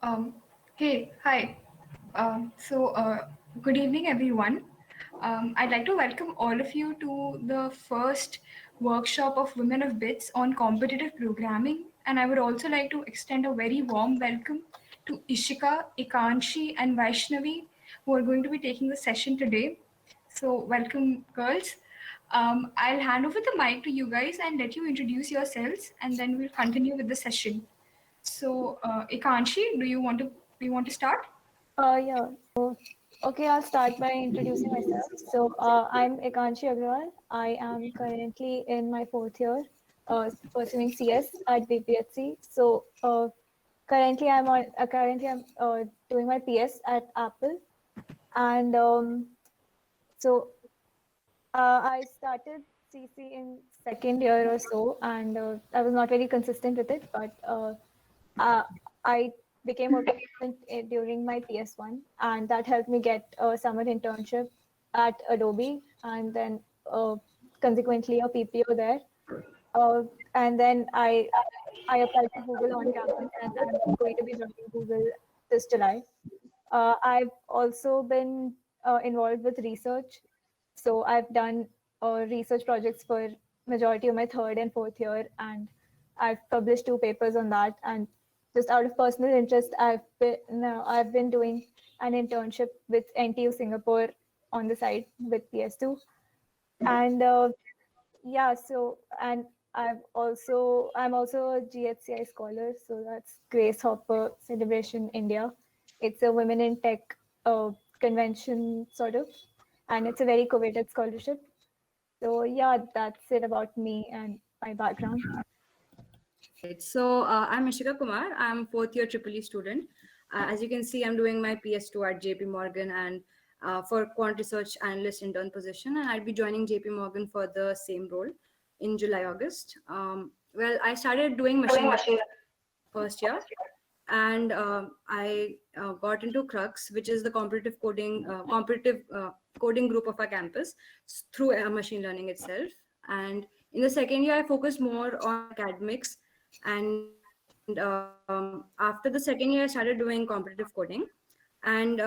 Um, hey, hi. Good evening, everyone. I'd like to welcome all of you to the first workshop of Women of Bits on competitive programming. And I would also like to extend a very warm welcome to Ishika, Ikanshi, and Vaishnavi, who are going to be taking the session today. So, welcome, girls. I'll hand over the mic to you guys and let you introduce yourselves, and then we'll continue with the session. So, Ikanshi, do you want to start? Yeah. Okay, I'll start by introducing myself. I'm Ekanshi Agrawal. I am currently in my fourth year, pursuing CS at BPHC. Currently I'm doing my PS at Apple, and I started CC in second year or so, and I was not very consistent with it, but uh, I became more consistent during my PS1, and that helped me get a summer internship at Adobe, and then consequently a PPO there. Uh, and then I applied to Google on campus, and I'm going to be joining Google this July. I've also been involved with research. So I've done research projects for majority of my third and fourth year, and I've published two papers on that. And just out of personal interest, I've been doing an internship with NTU Singapore on the side with PS2, and yeah. I'm also a GHCI scholar, so that's Grace Hopper Celebration India. It's a women in tech uh, convention sort of, and it's a very coveted scholarship. So yeah, that's it about me and my background. Right. I'm Ishika Kumar. I'm fourth year Triple E student. As you can see, I'm doing my PS2 at JP Morgan and for quant research analyst intern position. And I'll be joining JP Morgan for the same role in July, August. I started doing machine learning first year, and I got into Crux, which is the competitive coding group of our campus through machine learning itself. And in the second year, I focused more on academics. And after the second year, I started doing competitive coding, and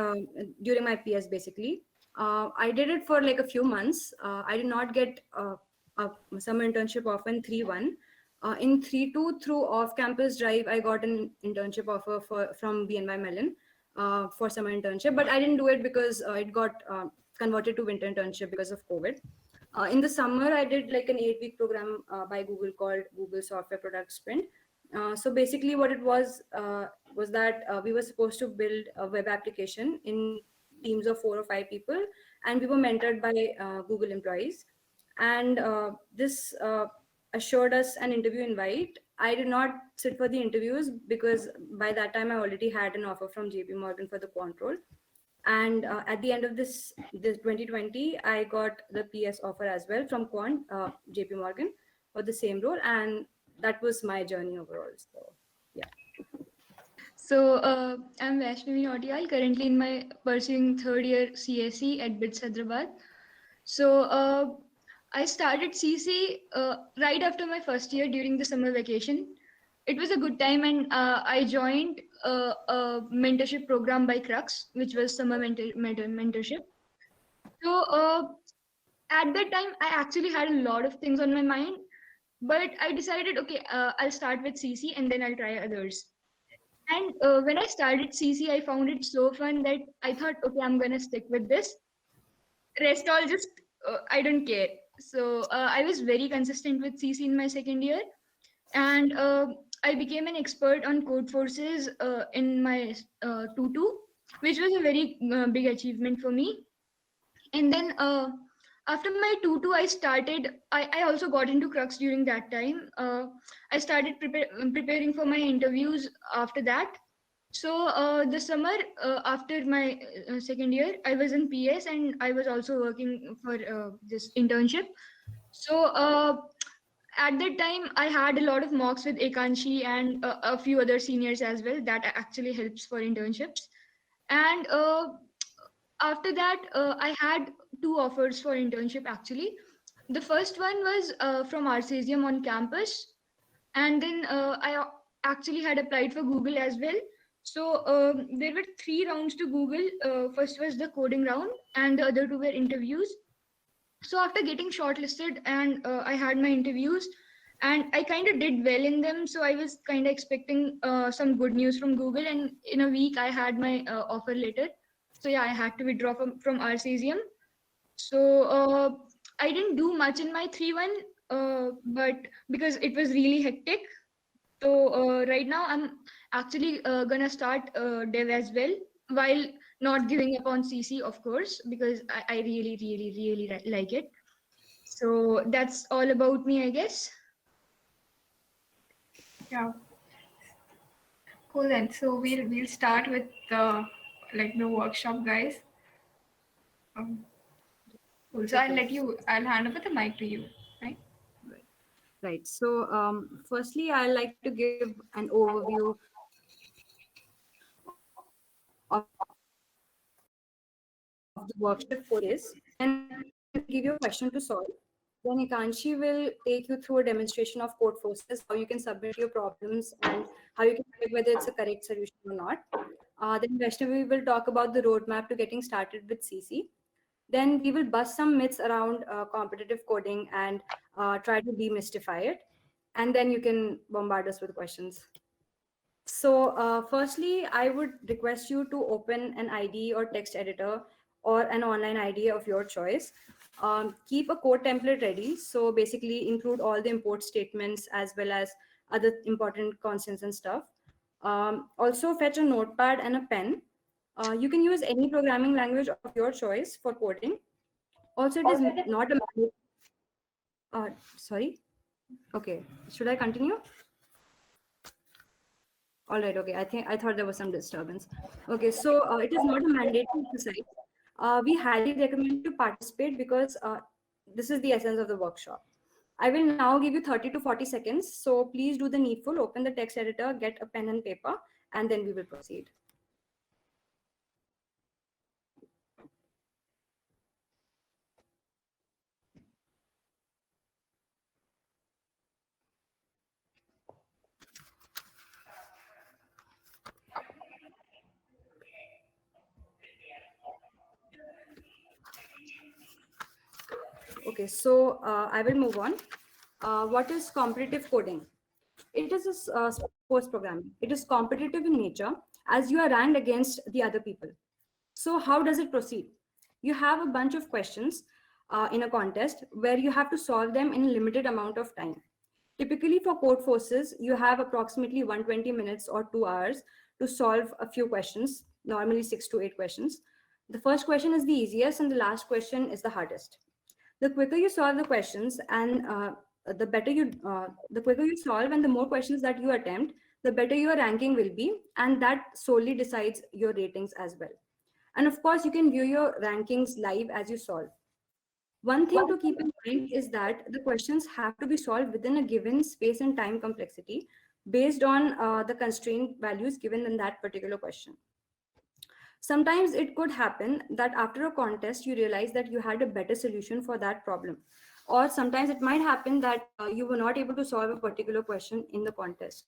during my PS, basically, I did it for like a few months. I did not get a summer internship often 3-1. In 3-2 through off-campus drive, I got an internship offer from BNY Mellon for summer internship, but I didn't do it because it got converted to winter internship because of COVID. In the summer, I did like an 8-week program by Google called Google Software Product Sprint. So basically, what it was that we were supposed to build a web application in teams of 4 or 5 people, and we were mentored by Google employees. And this assured us an interview invite. I did not sit for the interviews because by that time I already had an offer from JP Morgan for the quant role. And at the end of this 2020, I got the PS offer as well from quant JP Morgan for the same role, and that was my journey overall. So yeah. I'm Vaishnavi Nautiyal, currently in my pursuing third year CSE at BITS Hyderabad. So, I started CC right after my first year during the summer vacation. It was a good time, and I joined a mentorship program by Crux, which was summer mentorship. So, at that time, I actually had a lot of things on my mind, but I decided, okay, I'll start with CC and then I'll try others. And when I started CC, I found it so fun that I thought, okay, I'm gonna stick with this. Rest all just I don't care. So I was very consistent with CC in my second year, and I became an expert on code forces in my 2-2, which was a very big achievement for me. And then after my 2-2, I also got into Crux during that time. I started preparing for my interviews after that. So the summer after my second year, I was in PS and I was also working for this internship. So at that time, I had a lot of mocks with Ekanshi and a few other seniors as well. That actually helps for internships. And after that, I had two offers for internship actually. The first one was from Arcesium on campus, and then actually had applied for Google as well. So there were 3 rounds to Google. First was the coding round, and the other 2 were interviews. So after getting shortlisted, and I had my interviews, and I kind of did well in them. So I was kind of expecting some good news from Google, and in a week I had my offer letter. So yeah, I had to withdraw from RCSM. So I didn't do much in my 3-1, but because it was really hectic. So right now I'm actually gonna start dev as well, while not giving up on CC, of course, because I really, really, really like it. So that's all about me, I guess. Yeah. Cool then. So we'll start with the the workshop, guys. Cool. So I'll hand over the mic to you, right? Right. So, firstly, I'd like to give an overview of the workshop for this, and give you a question to solve. Then Ikanshi will take you through a demonstration of code forces, how you can submit your problems, and how you can check whether it's a correct solution or not. Then Vaishnavi will talk about the roadmap to getting started with CC. Then we will bust some myths around competitive coding and try to demystify it. And then you can bombard us with questions. So, firstly, I would request you to open an IDE or text editor or an online IDE of your choice. Keep a code template ready. So, basically, include all the import statements as well as other important constants and stuff. Also, fetch a notepad and a pen. You can use any programming language of your choice for coding. Also, it is not a sorry. Okay, should I continue? All right, okay. I thought there was some disturbance. Okay, so it is not a mandatory exercise. We highly recommend to participate because this is the essence of the workshop. I will now give you 30 to 40 seconds. So please do the needful, open the text editor, get a pen and paper, and then we will proceed. Okay, so I will move on. What is competitive coding? It is a sports programming. It is competitive in nature as you are ranked against the other people. So how does it proceed? You have a bunch of questions in a contest where you have to solve them in a limited amount of time. Typically for code forces, you have approximately 120 minutes or 2 hours to solve a few questions, normally 6 to 8 questions. The first question is the easiest and the last question is the hardest. The quicker you solve the questions and the quicker you solve and the more questions that you attempt, the better your ranking will be, and that solely decides your ratings as well. And of course, you can view your rankings live as you solve. One thing to keep in mind is that the questions have to be solved within a given space and time complexity based on the constraint values given in that particular question. Sometimes it could happen that after a contest, you realize that you had a better solution for that problem. Or sometimes it might happen that you were not able to solve a particular question in the contest.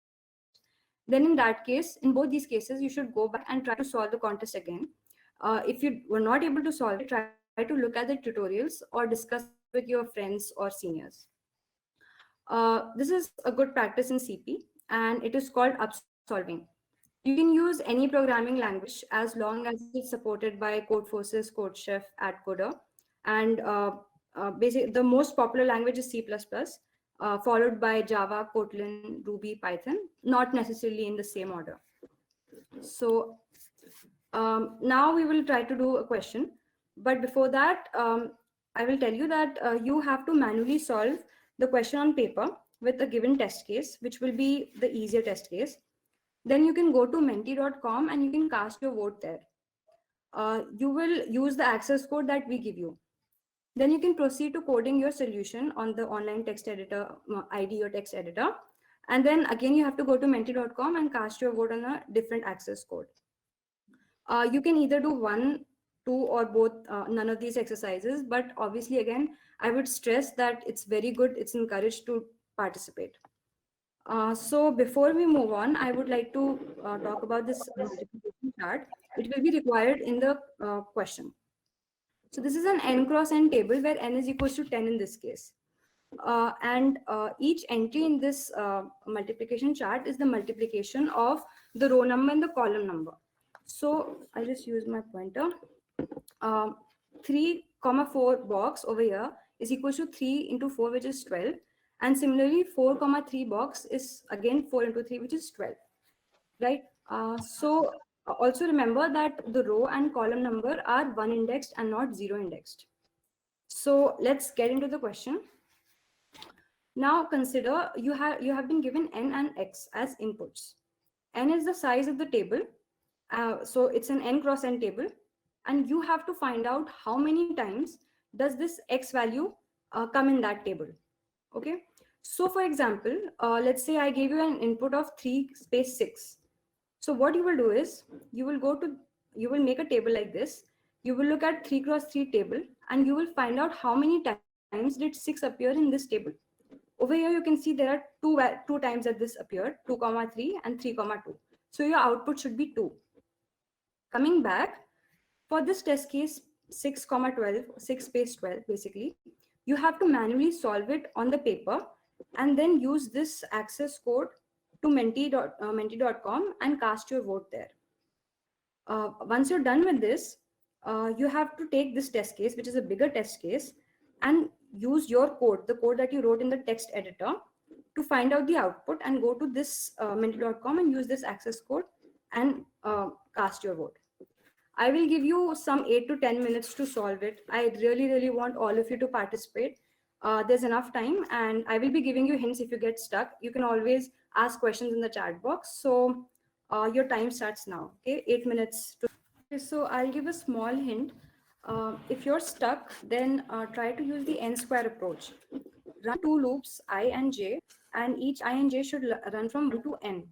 Then in that case, in both these cases, you should go back and try to solve the contest again. If you were not able to solve it, try to look at the tutorials or discuss it with your friends or seniors. This is a good practice in CP, and it is called upsolving. You can use any programming language as long as it's supported by Codeforces, CodeChef, AdCoder, and the most popular language is C++, followed by Java, Kotlin, Ruby, Python, not necessarily in the same order. So now we will try to do a question. But before that, I will tell you that you have to manually solve the question on paper with a given test case, which will be the easier test case. Then you can go to menti.com and you can cast your vote there. You will use the access code that we give you. Then you can proceed to coding your solution on the online text editor, IDE or text editor. And then again, you have to go to menti.com and cast your vote on a different access code. You can either do one, two, or both, none of these exercises. But obviously, again, I would stress that it's very good. It's encouraged to participate. So before we move on, I would like to talk about this multiplication chart. It will be required in the question. So this is an n cross n table where n is equals to 10 in this case. And each entry in this multiplication chart is the multiplication of the row number and the column number. So I'll just use my pointer. 3 comma 4 box over here is equals to 3 into 4, which is 12. And similarly 4 comma 3 box is again 4 into 3, which is 12, right? So also remember that the row and column number are 1 indexed and not 0 indexed. So let's get into the question. Now consider you have been given n and x as inputs. N is the size of the table. So it's an n cross n table. And you have to find out how many times does this x value come in that table. Okay. So for example, let's say I gave you an input of 3 space 6. So what you will do is you will make a table like this. You will look at 3 cross 3 table and you will find out how many times did 6 appear in this table. Over here, you can see there are two times that this appeared, 2 comma 3 and 3 comma 2. So your output should be 2. Coming back, for this test case, 6 comma 12, 6 space 12, basically, you have to manually solve it on the paper and then use this access code to menti.com and cast your vote there. Once you're done with this, you have to take this test case, which is a bigger test case, and use your code, the code that you wrote in the text editor, to find out the output and go to this menti.com and use this access code and cast your vote. I will give you some 8 to 10 minutes to solve it. I really want all of you to participate. There's enough time, and I will be giving you hints if you get stuck. You can always ask questions in the chat box. So your time starts now. Okay, 8 minutes. Okay, so I'll give a small hint. If you're stuck, then try to use the n square approach. Run 2 loops I and j, and each I and j should run from 1 to n.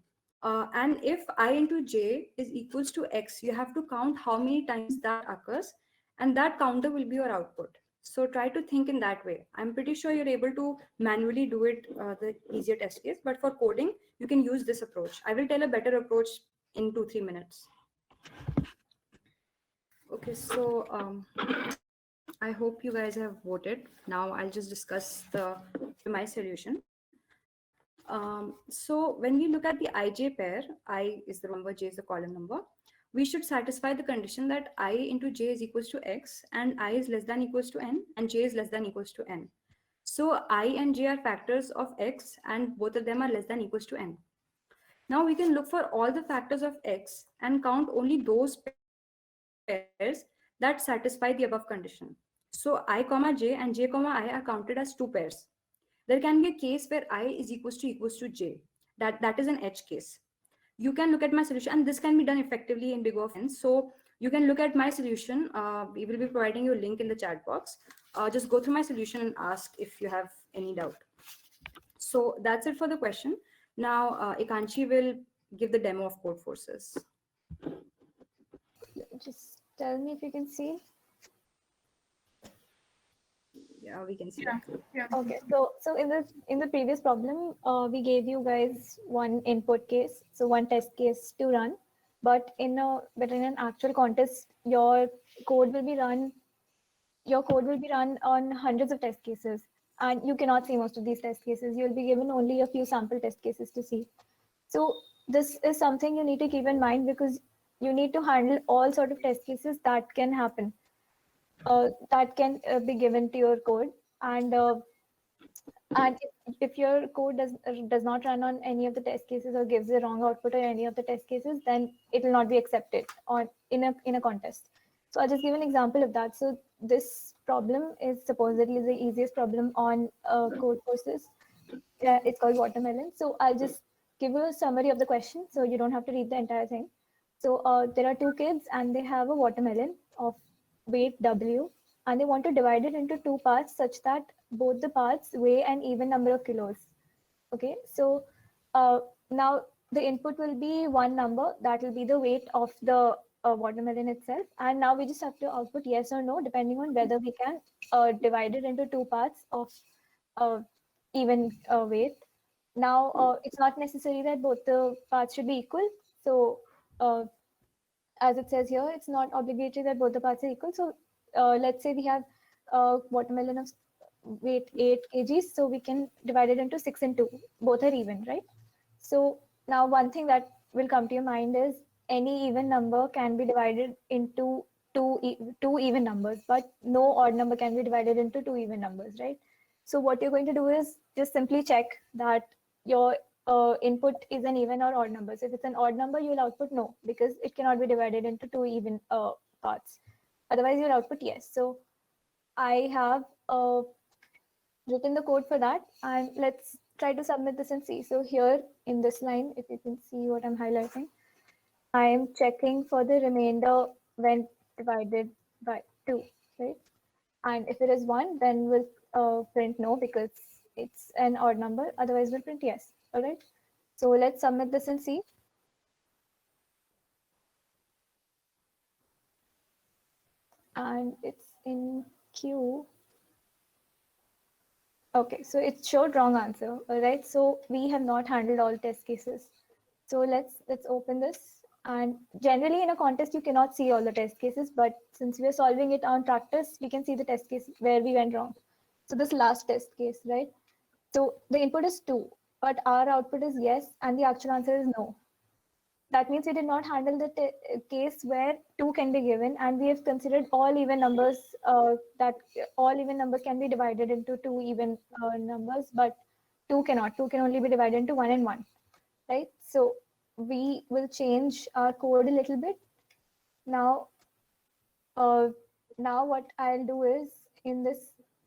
And if I into j is equals to x, you have to count how many times that occurs, and that counter will be your output. So try to think in that way. I'm pretty sure you're able to manually do it, the easier test case, but for coding, you can use this approach. I will tell a better approach in 2-3 minutes. Okay, so I hope you guys have voted. Now I'll just discuss my solution. So when we look at the ij pair, I is the number, j is the column number, we should satisfy the condition that I into j is equals to x, and I is less than equals to n, and j is less than equals to n. So I and j are factors of x, and both of them are less than equals to n. Now we can look for all the factors of x and count only those pairs that satisfy the above condition. So I comma j and j comma I are counted as 2 pairs. There can be a case where I is equals to j. That is an edge case. You can look at my solution, and this can be done effectively in big O of n. So you can look at my solution. We will be providing you a link in the chat box. Just go through my solution and ask if you have any doubt. So that's it for the question. Now Ekanchi will give the demo of Code Forces. Just tell me if you can see. Yeah, we can see. Yeah. Okay, so in the previous problem, we gave you guys one input case, so one test case to run. But in an actual contest, your code will be run on hundreds of test cases, and you cannot see most of these test cases. You'll be given only a few sample test cases to see. So this is something you need to keep in mind, because you need to handle all sort of test cases that can happen. That can be given to your code, and if your code does not run on any of the test cases or gives the wrong output or any of the test cases, then it will not be accepted on in a contest. So I'll just give an example of that. So this problem is supposedly the easiest problem on Code Forces. It's called watermelon. So I'll just give you a summary of the question, so you don't have to read the entire thing. So there are 2 kids, and they have a watermelon of weight W, and they want to divide it into 2 parts such that both the parts weigh an even number of kilos. Okay, so now the input will be one number that will be the weight of the watermelon itself, and now we just have to output yes or no depending on whether we can divide it into 2 parts of even weight. Now, it's not necessary that both the parts should be equal. So, as it says here, it's not obligatory that both the parts are equal. So, let's say we have watermelon of weight 8 kgs, so we can divide it into 6 and 2. Both are even, right? So now one thing that will come to your mind is any even number can be divided into two even numbers, but no odd number can be divided into two even numbers, right? So what you're going to do is just simply check that your input is an even or odd number. So if it's an odd number, you'll output no, because it cannot be divided into two even parts. Otherwise, you'll output yes. So I have written the code for that, and let's try to submit this and see. So here in this line, if you can see what I'm highlighting, I am checking for the remainder when divided by 2, right? And if it is 1, then we'll print no because it's an odd number. Otherwise, we'll print yes. All right. So let's submit this and see. And it's in queue. Okay, so it showed wrong answer. All right, so we have not handled all test cases. So let's open this. And generally in a contest, you cannot see all the test cases, but since we are solving it on practice, we can see the test case where we went wrong. So this last test case, right? So the input is 2, but our output is yes, and the actual answer is no. That means we did not handle the case where 2 can be given, and we have considered all even numbers, that all even numbers can be divided into 2 even numbers, but 2 cannot. 2 can only be divided into 1 and 1, right? So we will change our code a little bit. Now, now what I'll do is, in this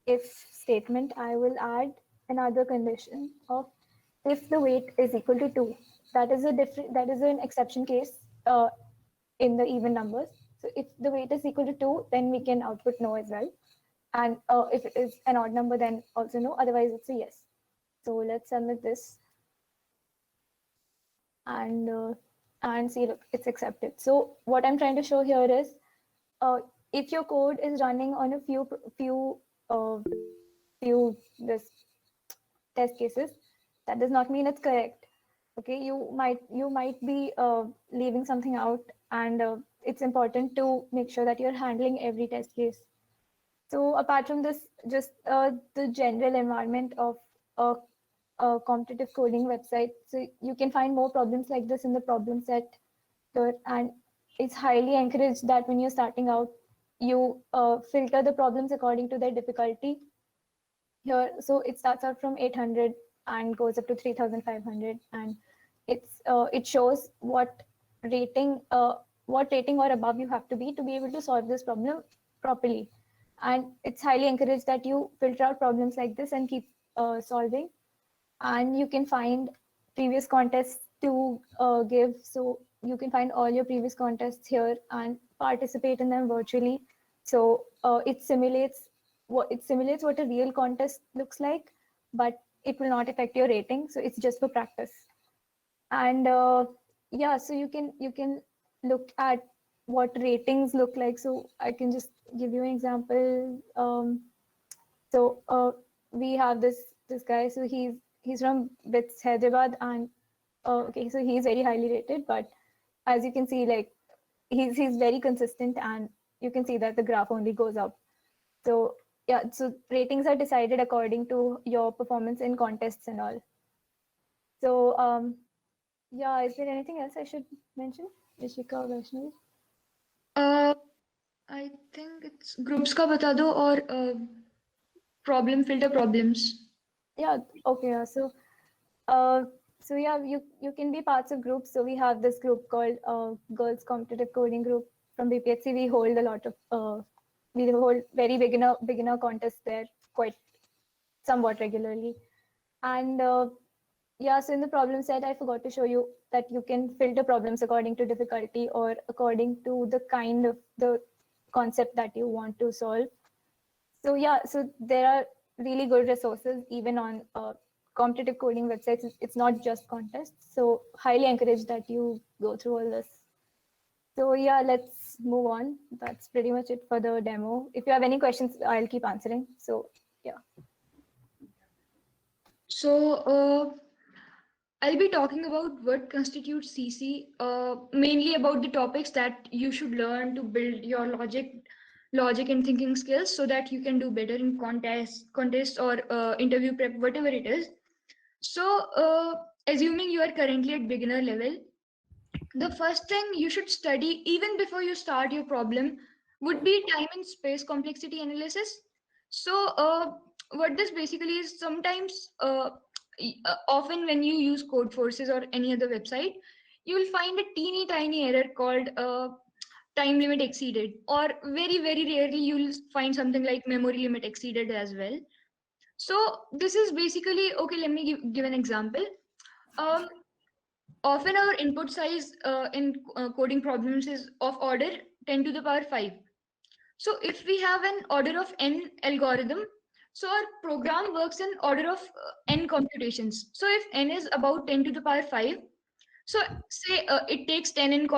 if statement, I will add another condition of if the weight is equal to 2. That is an exception case in the even numbers. So if the weight is equal to 2, then we can output no as well. And if it is an odd number, then also no. Otherwise, it's a yes. So let's submit this and see, look, it's accepted. So what I'm trying to show here is, if your code is running on a few this test cases, that does not mean it's correct. Okay, you might be leaving something out, and it's important to make sure that you're handling every test case. So apart from this, just the general environment of a competitive coding website, so you can find more problems like this in the problem set here, and it's highly encouraged that when you're starting out, you filter the problems according to their difficulty here. So it starts out from 800 and goes up to 3500, and it shows what rating or above you have to be able to solve this problem properly. And it's highly encouraged that you filter out problems like this and keep solving. And you can find previous contests to give. So you can find all your previous contests here and participate in them virtually. So it simulates what a real contest looks like, but it will not affect your rating. So it's just for practice. And yeah, so you can look at what ratings look like. So I can just give you an example. So we have this guy. So he's from BITS Hyderabad, and okay, so he's very highly rated. But as you can see, like he's very consistent, and you can see that the graph only goes up. So yeah, so ratings are decided according to your performance in contests and all. So yeah, is there anything else I should mention, Ishika or Vaishnavi? I think it's groups का बता दो और problem filter problems. Yeah, okay. Yeah. So yeah, you can be parts of groups. So we have this group called Girls Competitive Coding Group from BPHC. We hold a lot of we hold very beginner contests there quite somewhat regularly. And yeah, so in the problem set, I forgot to show you that you can filter problems according to difficulty or according to the kind of the concept that you want to solve. So yeah, so there are really good resources even on competitive coding websites. It's not just contests. So highly encourage that you go through all this. So yeah, let's move on. That's pretty much it for the demo. If you have any questions, I'll keep answering. So yeah. So I'll be talking about what constitutes CC, mainly about the topics that you should learn to build your logic and thinking skills so that you can do better in contest or interview prep, whatever it is. So, assuming you are currently at beginner level, the first thing you should study even before you start your problem would be time and space complexity analysis. So, what this basically is, sometimes, often when you use Code Forces or any other website, you will find a teeny tiny error called time limit exceeded, or very rarely you'll find something like memory limit exceeded as well. So, this is basically okay. Let me give an example. Um, Often our input size in coding problems is of order 10 to the power 5. So if we have an order of n algorithm, so our program works in order of n computations. So if n is about 10 to the power 5, so say it takes 10 in,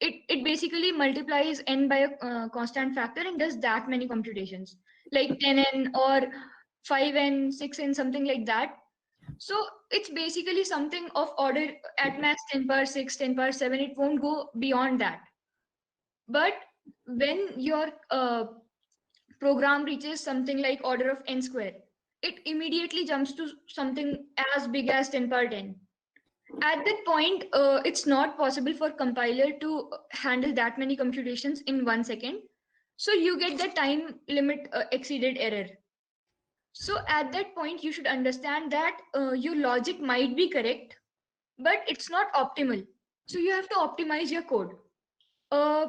it basically multiplies n by a constant factor and does that many computations, like 10n or 5n, 6n, something like that. So it's basically something of order at max 10 power 6, 10 power 7. It won't go beyond that. But when your program reaches something like order of n square, it immediately jumps to something as big as 10 power 10. At that point, it's not possible for compiler to handle that many computations in 1 second. So you get the time limit exceeded error. So at that point, you should understand that your logic might be correct, but it's not optimal. So you have to optimize your code. Uh,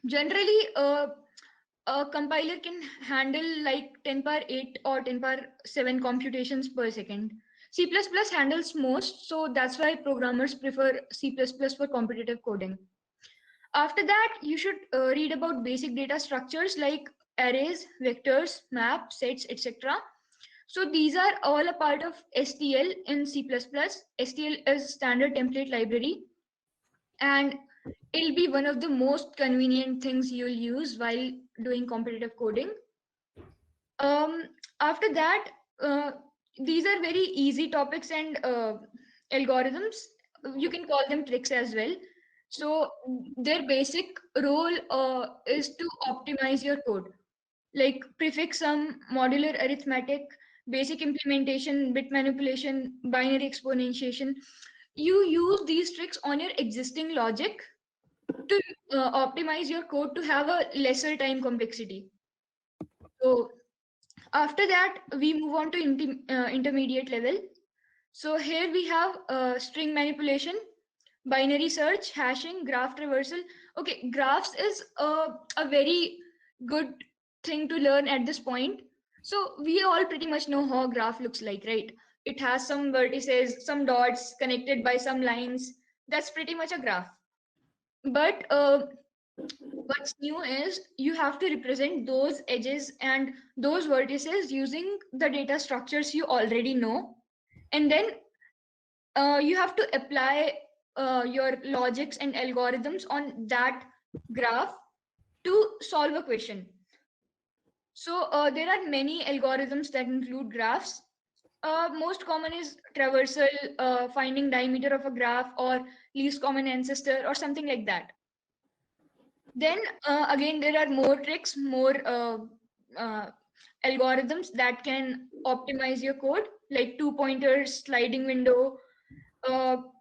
Generally, a compiler can handle like 10 power 8 or 10 power 7 computations per second. C++ handles most, so that's why programmers prefer C++ for competitive coding. After that, you should read about basic data structures like arrays, vectors, maps, sets, etc. So these are all a part of STL in C++. STL is standard template library, and it'll be one of the most convenient things you'll use while doing competitive coding. After that, these are very easy topics and algorithms. You can call them tricks as well. So their basic role is to optimize your code, like prefix sum, modular arithmetic, basic implementation, bit manipulation, binary exponentiation. You use these tricks on your existing logic to optimize your code to have a lesser time complexity. So after that, we move on to intermediate level. So here we have string manipulation, binary search, hashing, graph traversal. Okay, graphs is a very good thing to learn at this point. So we all pretty much know how a graph looks like, right? It has some vertices, some dots connected by some lines. That's pretty much a graph. But what's new is you have to represent those edges and those vertices using the data structures you already know. And then you have to apply your logics and algorithms on that graph to solve a question. So there are many algorithms that include graphs. Most common is traversal, finding diameter of a graph, or least common ancestor, or something like that. Then again, there are more tricks, more algorithms that can optimize your code, like two pointers, sliding window.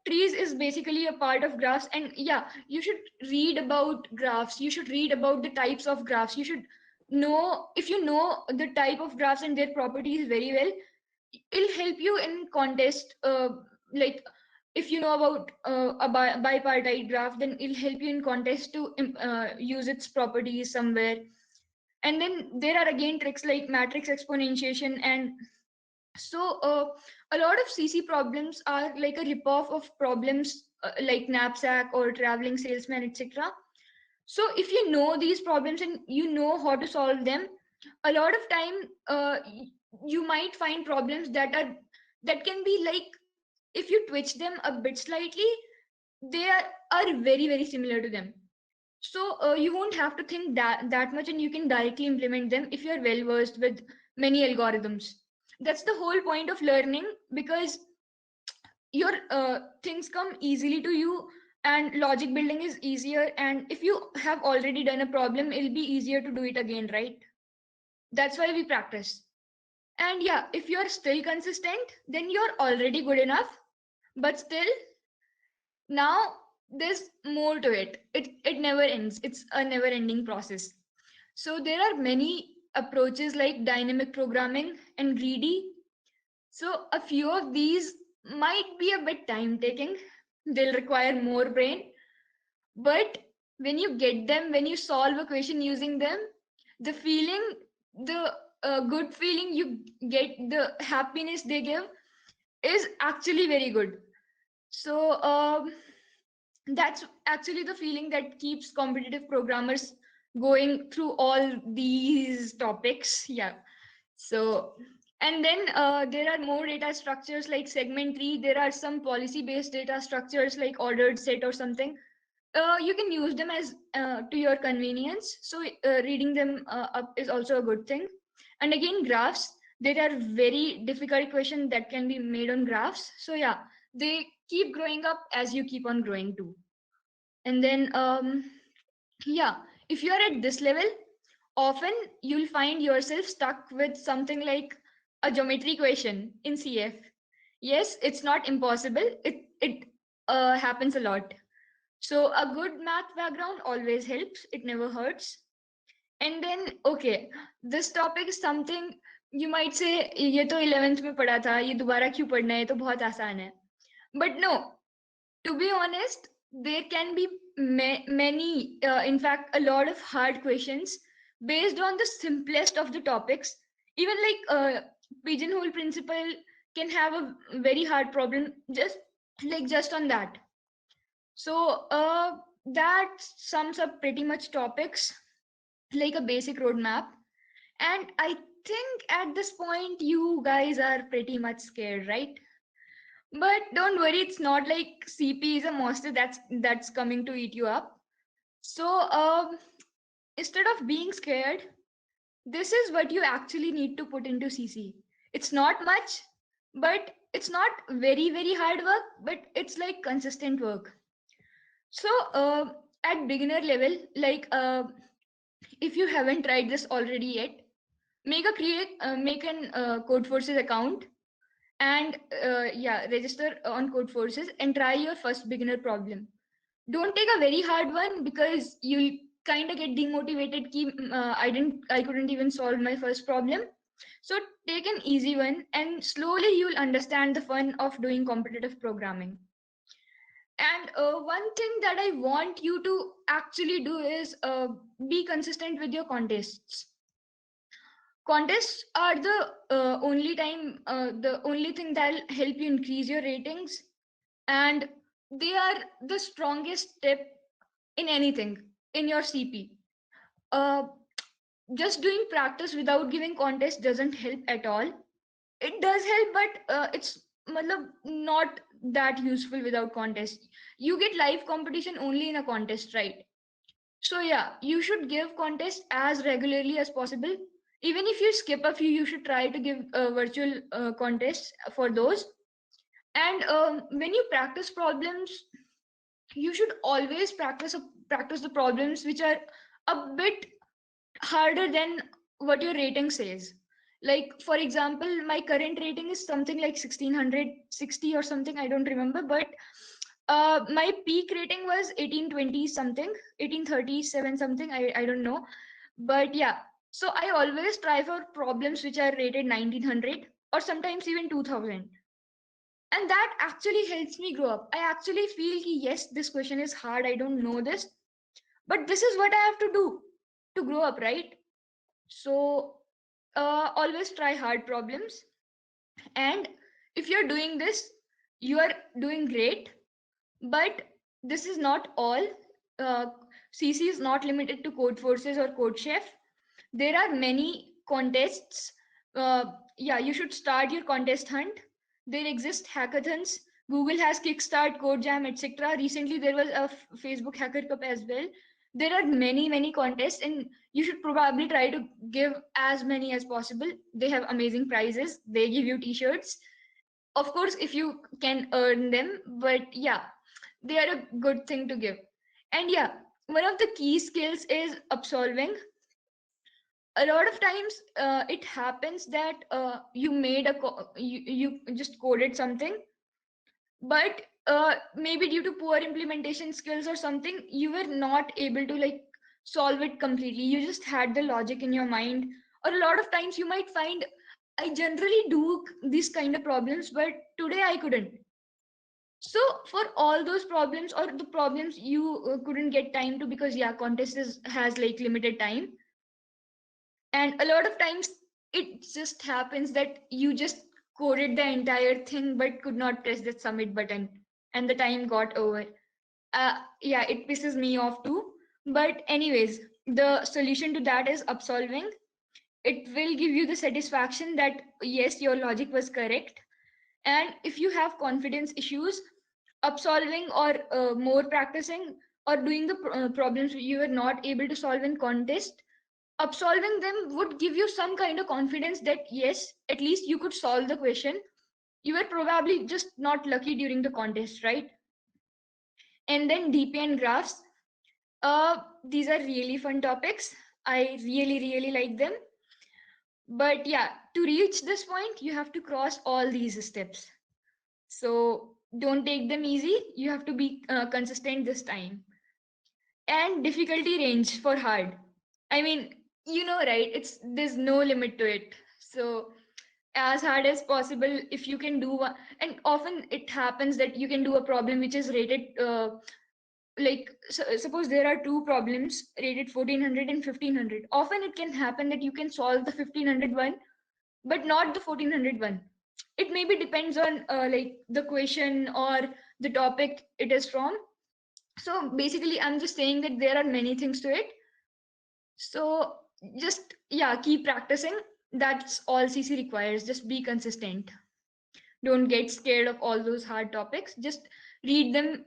Trees is basically a part of graphs, and yeah, you should read about graphs. You should read about the types of graphs. You should know, if you know the type of graphs and their properties very well, it'll help you in contest. Like if you know about a bipartite graph, then it'll help you in contest to use its properties somewhere. And then there are again tricks like matrix exponentiation. And so a lot of CC problems are like a ripoff of problems like knapsack or traveling salesman, etc. So if you know these problems and you know how to solve them, a lot of time you might find problems that can be like, if you twitch them a bit slightly, they are very similar to them. So you won't have to think that much, and you can directly implement them if you're well versed with many algorithms. That's the whole point of learning, because your things come easily to you, and logic building is easier, and if you have already done a problem, it'll be easier to do it again, right? That's why we practice. And yeah, if you're still consistent, then you're already good enough. But still, now there's more to it. It never ends. It's a never ending process. So there are many approaches like dynamic programming and greedy. So a few of these might be a bit time taking. They'll require more brain. But when you get them, when you solve a question using them, the feeling, the good feeling you get, the happiness they give is actually very good. So that's actually the feeling that keeps competitive programmers going through all these topics. Yeah. So, and then there are more data structures like segment tree. There are some policy based data structures like ordered set or something. You can use them as to your convenience. So reading them up is also a good thing. And again, graphs, there are very difficult questions that can be made on graphs. So yeah, they keep growing up as you keep on growing too. And then yeah, if you're at this level, often you'll find yourself stuck with something like a geometry question in CF. Yes, it's not impossible. It happens a lot. So a good math background always helps. It never hurts. And then, okay, this topic is something you might say, ये तो 11th में पढ़ा था, ये दोबारा क्यों पढ़ना है, ये तो बहुत आसान है. But no, to be honest, there can be many, in fact, a lot of hard questions based on the simplest of the topics. Even like pigeonhole principle can have a very hard problem just on that. So that sums up pretty much topics like a basic roadmap. And I think at this point, you guys are pretty much scared, right? But don't worry, it's not like CP is a monster that's coming to eat you up. So instead of being scared, this is what you actually need to put into CC. It's not much, but it's not very, very hard work, but it's like consistent work. So at beginner level, like if you haven't tried this already yet, make an Codeforces account, and yeah, register on Codeforces and try your first beginner problem. Don't take a very hard one because you'll kind of get demotivated. I couldn't even solve my first problem. So take an easy one, and slowly you'll understand the fun of doing competitive programming. And one thing that I want you to actually do is be consistent with your contests. Contests are the only thing that'll help you increase your ratings, and they are the strongest step in anything in your CP. Uh, just doing practice without giving contest doesn't help at all. It does help, but it's not that useful without contest. You get live competition only in a contest, right? So yeah, you should give contests as regularly as possible. Even if you skip a few, you should try to give virtual contests for those. And when you practice problems, you should always practice the problems which are a bit harder than what your rating says. Like for example, my current rating is something like 1660 or something, I don't remember, but my peak rating was 1820 something, 1837 something, I don't know. But yeah, so I always try for problems which are rated 1900 or sometimes even 2000. And that actually helps me grow up. I actually feel yes, this question is hard, I don't know this, but this is what I have to do to grow up, right? So always try hard problems. And if you're doing this, you are doing great. But this is not all. CC is not limited to Codeforces or CodeChef. There are many contests. Yeah, you should start your contest hunt. There exist hackathons. Google has Kickstart, CodeJam, etc. Recently, there was a Facebook Hacker Cup as well. There are many contests, and you should probably try to give as many as possible. They have amazing prizes. They give you t-shirts. Of course, if you can earn them, but yeah, they are a good thing to give. And yeah, one of the key skills is absolving. A lot of times it happens that you just coded something, but maybe due to poor implementation skills or something, you were not able to like solve it completely. You just had the logic in your mind. Or a lot of times you might find, I generally do these kind of problems, but today I couldn't. So for all those problems, or the problems you couldn't get time to, because yeah, has like limited time, and a lot of times it just happens that you just coded the entire thing but could not press the submit button, and the time got over. Yeah, it pisses me off too. But anyways, the solution to that is absolving. It will give you the satisfaction that yes, your logic was correct. And if you have confidence issues, absolving or more practicing, or doing the problems you were not able to solve in contest, absolving them would give you some kind of confidence that yes, at least you could solve the question. You were probably just not lucky during the contest, right? And then DP and graphs. These are really fun topics. I really like them. But yeah, to reach this point, you have to cross all these steps. So don't take them easy. You have to be consistent this time. And difficulty range for hard. I mean, right? There's no limit to it. So as hard as possible, if you can do one, and often it happens that you can do a problem which is rated suppose there are two problems rated 1400 and 1500. Often it can happen that you can solve the 1500 one, but not the 1400 one. It maybe depends on like the question or the topic it is from. So basically I'm just saying that there are many things to it. So just yeah, keep practicing. That's all CC requires. Just be consistent. Don't get scared of all those hard topics. Just read them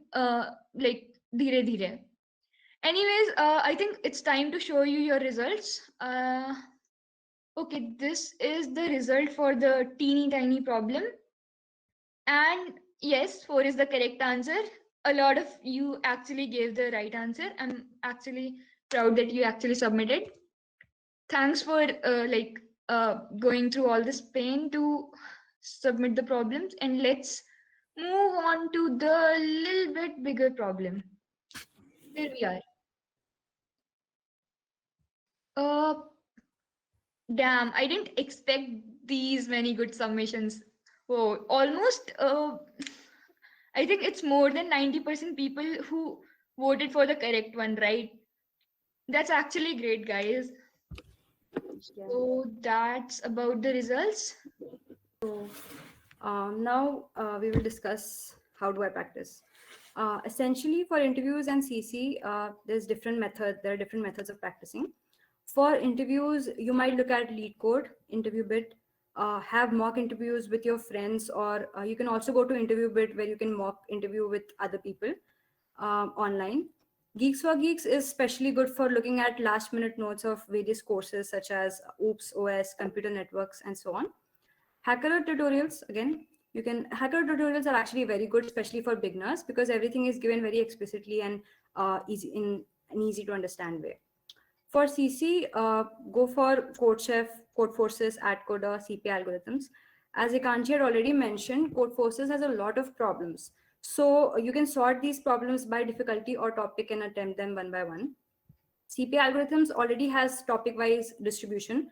like dheere dheere. Anyways, I think it's time to show you your results. Okay, this is the result for the teeny tiny problem. And yes, 4 is the correct answer. A lot of you actually gave the right answer. I'm actually proud that you actually submitted. Thanks for going through all this pain to submit the problems. And let's move on to the little bit bigger problem. Here we are. Uh, Damn, I didn't expect these many good submissions. Oh, almost, I think it's more than 90% people who voted for the correct one, right? That's actually great, guys. So that's about the results. So now we will discuss how do I practice. Essentially, for interviews and CC, there are different methods of practicing. For interviews, you might look at LeetCode, InterviewBit, have mock interviews with your friends, or you can also go to InterviewBit where you can mock interview with other people online. Geeks for Geeks is especially good for looking at last minute notes of various courses such as OOPS, OS, computer networks, and so on. Hacker tutorials, again, hacker tutorials are actually very good, especially for beginners, because everything is given very explicitly and easy in an easy to understand way. For CC, go for CodeChef, Codeforces, AdCoder, CP algorithms. As Ikanchi had already mentioned, Codeforces has a lot of problems. So you can sort these problems by difficulty or topic and attempt them one by one. CP algorithms already has topic-wise distribution.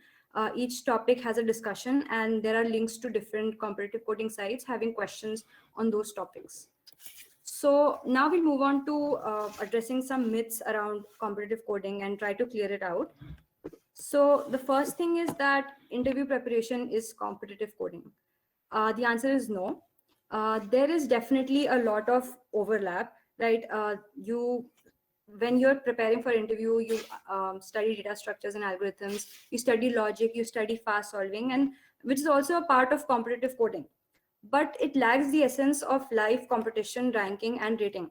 Each topic has a discussion, and there are links to different competitive coding sites having questions on those topics. So now we'll move on to addressing some myths around competitive coding and try to clear it out. So the first thing is that interview preparation is competitive coding. The answer is no. There is definitely a lot of overlap, right? When you're preparing for interview, you study data structures and algorithms, you study logic, you study fast solving, and which is also a part of competitive coding. But it lacks the essence of live competition, ranking, and rating.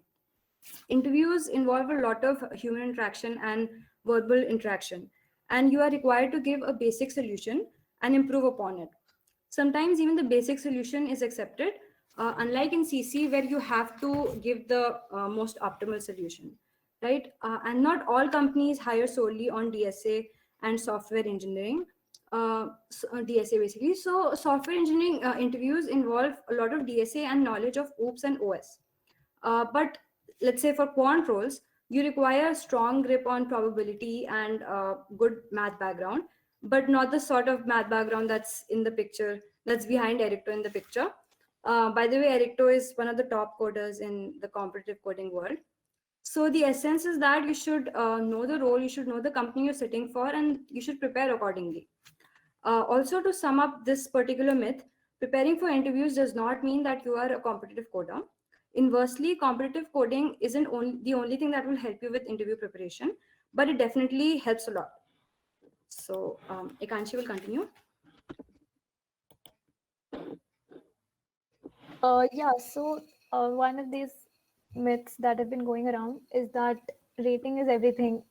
Interviews involve a lot of human interaction and verbal interaction, and you are required to give a basic solution and improve upon it. Sometimes even the basic solution is accepted, unlike in CC where you have to give the most optimal solution, right? And not all companies hire solely on DSA and software engineering. DSA basically. So software engineering interviews involve a lot of DSA and knowledge of OOPS and OS. But let's say for quant roles, you require a strong grip on probability and good math background, but not the sort of math background that's in the picture, that's behind Ericto in the picture. By the way, Ericto is one of the top coders in the competitive coding world. So the essence is that you should know the role, you should know the company you're sitting for, and you should prepare accordingly. Also, to sum up this particular myth, preparing for interviews does not mean that you are a competitive coder. Inversely, competitive coding isn't the only thing that will help you with interview preparation, but it definitely helps a lot. So, Ekanshi will continue. Yeah, so one of these myths that have been going around is that rating is everything,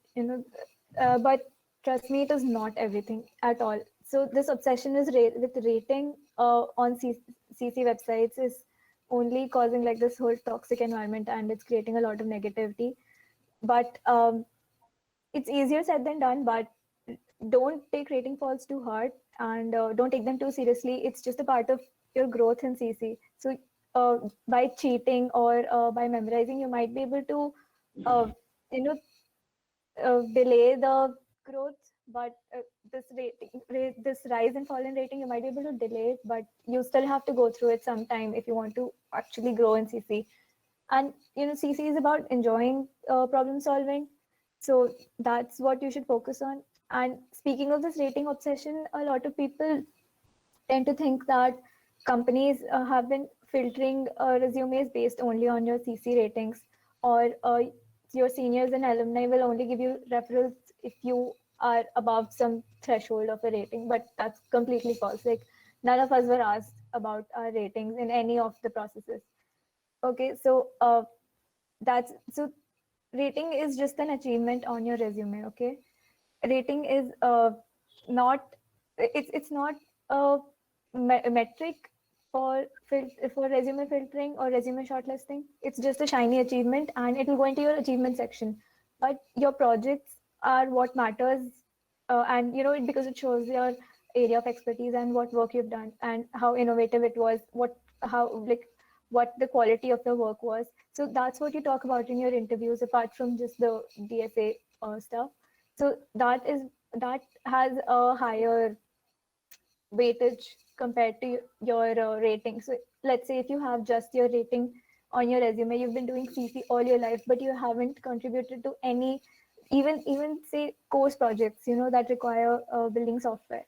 but trust me, it is not everything at all. So this obsession is with rating on CC websites is only causing like this whole toxic environment, and it's creating a lot of negativity. But it's easier said than done, but don't take rating falls too hard, and don't take them too seriously. It's just a part of your growth in CC. So by cheating or by memorizing, you might be able to uh, you know delay the growth, but this rise and fall in rating, you might be able to delay it, but you still have to go through it sometime if you want to actually grow in CC. And CC is about enjoying problem solving, so that's what you should focus on. And speaking of this rating obsession, a lot of people tend to think that companies have been filtering resumes based only on your CC ratings, or your seniors and alumni will only give you referrals if you are above some threshold of a rating. But that's completely false. Like, none of us were asked about our ratings in any of the processes. Okay, so that's so rating is just an achievement on your resume. Okay, rating is not it's not a metric for for resume filtering or resume shortlisting. It's just a shiny achievement, and it will go into your achievement section. But your projects are what matters, and because it shows your area of expertise and what work you've done and how innovative it was, what the quality of the work was. So that's what you talk about in your interviews, apart from just the DSA stuff. So that has a higher weightage compared to your rating. So let's say if you have just your rating on your resume, you've been doing CC all your life, but you haven't contributed to any, even say course projects, that require building software.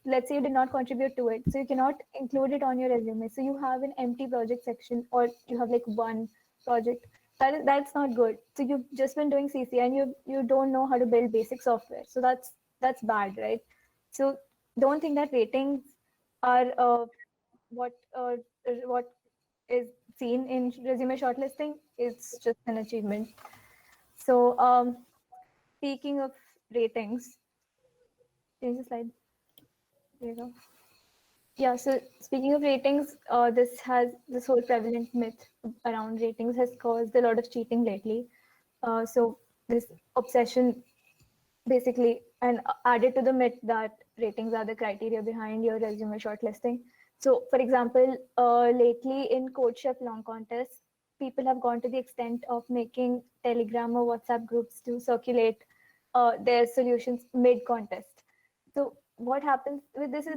Let's say you did not contribute to it, so you cannot include it on your resume. So you have an empty project section, or you have like one project. That's not good. So you've just been doing CC and you don't know how to build basic software. So that's bad, right? So don't think that ratings are what is seen in resume shortlisting. It's just an achievement. So speaking of ratings, change the slide. There you go. Yeah, so speaking of ratings, this whole prevalent myth around ratings has caused a lot of cheating lately. So this obsession basically, and added to the myth that ratings are the criteria behind your resume shortlisting. So for example, lately in CodeChef long contests, people have gone to the extent of making Telegram or WhatsApp groups to circulate their solutions mid-contest. So what happens with this is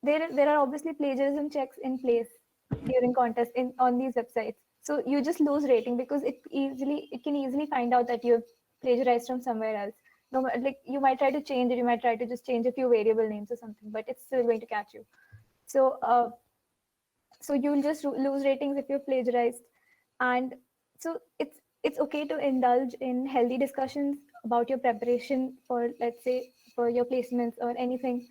there are obviously plagiarism checks in place during contests on these websites. So you just lose rating because it can easily find out that you've plagiarized from somewhere else. No, like you might try to change it, you might try to just change a few variable names or something, but it's still going to catch you. So so you'll just lose ratings if you're plagiarized. And so it's okay to indulge in healthy discussions about your preparation for, let's say, for your placements or anything,